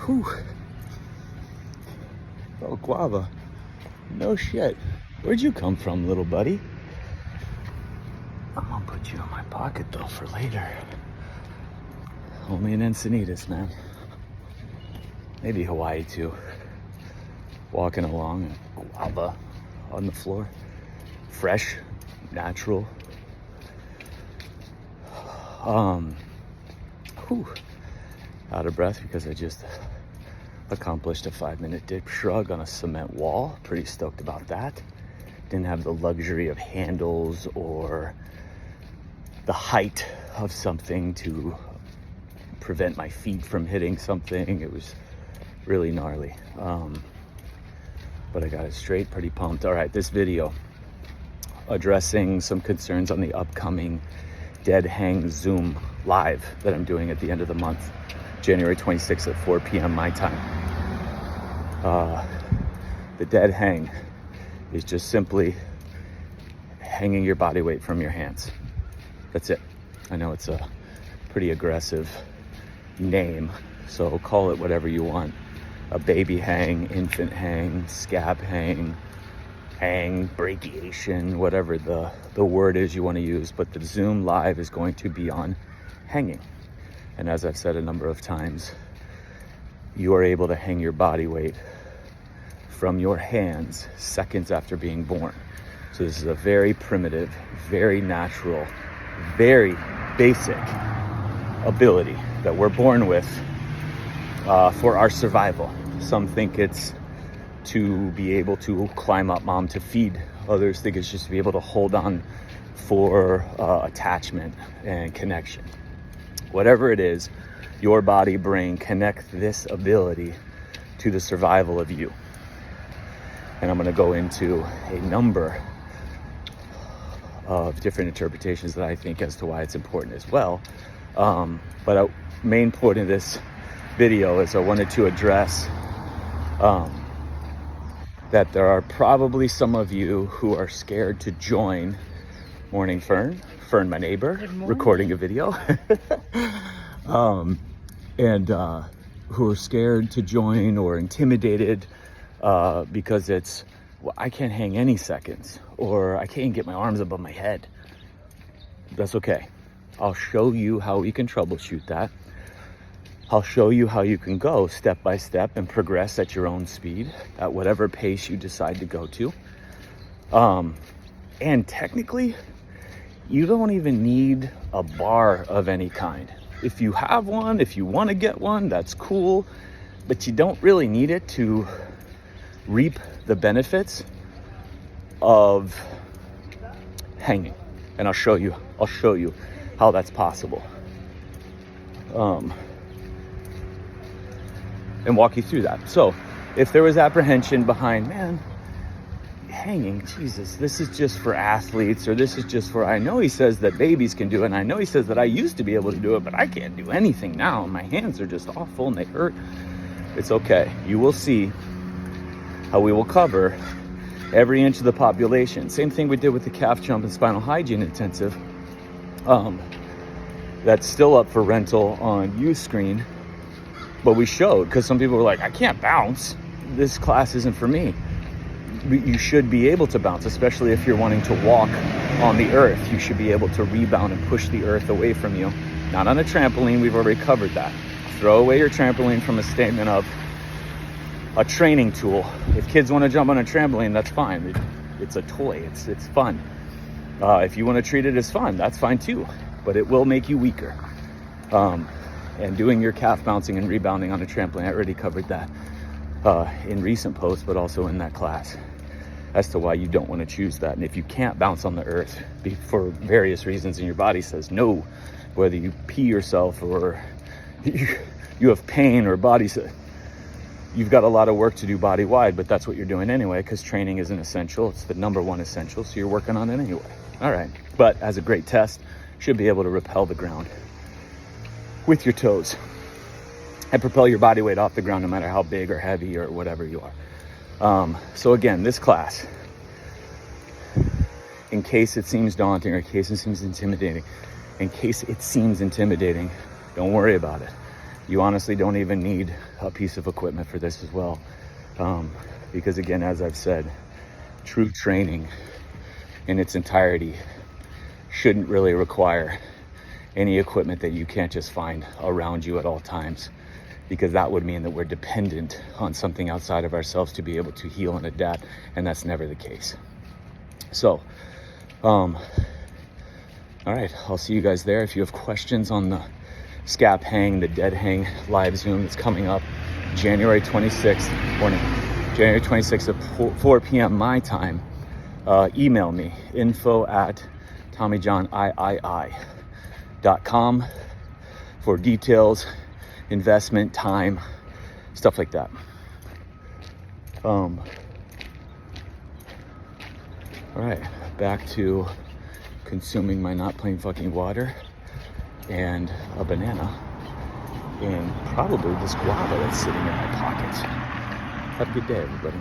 Whew. Oh, guava. No shit. Where'd you come from, little buddy? I'm gonna put you in my pocket though for later. Only in Encinitas, man. Maybe Hawaii too. Walking along and guava on the floor. Fresh, natural. Whew. Out of breath because I just accomplished a 5-minute dip shrug on a cement wall. Pretty stoked about that. Didn't have the luxury of handles or the height of something to prevent my feet from hitting something. It was really gnarly. But I got it straight, pretty pumped. All right, this video addressing some concerns on the upcoming Dead Hang Zoom live that I'm doing at the end of the month, January 26th at 4 p.m. my time. The dead hang is just simply hanging your body weight from your hands. That's it. I know it's a pretty aggressive name, so call it whatever you want. A baby hang, infant hang, scab hang, brachiation, whatever the word is you want to use. But the Zoom live is going to be on hanging. And as I've said a number of times, you are able to hang your body weight from your hands seconds after being born. So this is a very primitive, very natural, very basic ability that we're born with for our survival. Some think it's to be able to climb up mom to feed. Others think it's just to be able to hold on for attachment and connection. Whatever it is, your body, brain connect this ability to the survival of you. And I'm going to go into a number of different interpretations that I think as to why it's important as well. But a main point of this video is I wanted to address that there are probably some of you who are scared to join Morning Fern, my neighbor, recording a video, and who are scared to join or intimidated because it's, well, I can't hang any seconds, or I can't get my arms above my head. That's okay. I'll show you how we can troubleshoot that. I'll show you how you can go step by step and progress at your own speed, at whatever pace you decide to go to. And technically, you don't even need a bar of any kind. If you have one, if you want to get one, that's cool, but you don't really need it to reap the benefits of hanging. And I'll show you how that's possible. And walk you through that. So if there was apprehension behind, man, hanging, Jesus, this is just for athletes, or this is just for, I know he says that babies can do it, and I know he says that I used to be able to do it, but I can't do anything now. My hands are just awful and they hurt. It's okay. You will see how we will cover every inch of the population. Same thing we did with the calf jump and spinal hygiene intensive. That's still up for rental on Uscreen. But we showed, because some people were like, I can't bounce. This class isn't for me. You should be able to bounce, especially if you're wanting to walk on the earth. You should be able to rebound and push the earth away from you. Not on a trampoline, we've already covered that. Throw away your trampoline from a statement of a training tool. If kids want to jump on a trampoline, that's fine. It's a toy, it's fun. If you want to treat it as fun, that's fine too. But it will make you weaker. And doing your calf bouncing and rebounding on a trampoline, I already covered that in recent posts, but also in that class, as to why you don't want to choose that. And if you can't bounce on the earth for various reasons and your body says no, whether you pee yourself or you have pain or body, you've got a lot of work to do body wide, but that's what you're doing anyway, because training is an essential. It's the number one essential, so you're working on it anyway. All right, but as a great test, should be able to repel the ground with your toes and propel your body weight off the ground, no matter how big or heavy or whatever you are. So again, this class, in case it seems daunting or in case it seems intimidating, don't worry about it. You honestly don't even need a piece of equipment for this as well. Because again, as I've said, true training in its entirety shouldn't really require any equipment that you can't just find around you at all times, because that would mean that we're dependent on something outside of ourselves to be able to heal and adapt, and that's never the case. So, all right, I'll see you guys there. If you have questions on the scap hang, the dead hang live Zoom that's coming up January 26th morning, January 26th at 4 p.m. my time, email me, info@TommyJohnIII.com for details, investment, time, stuff like that. All right, back to consuming my not plain fucking water and a banana and probably this guava that's sitting in my pocket. Have a good day, everybody.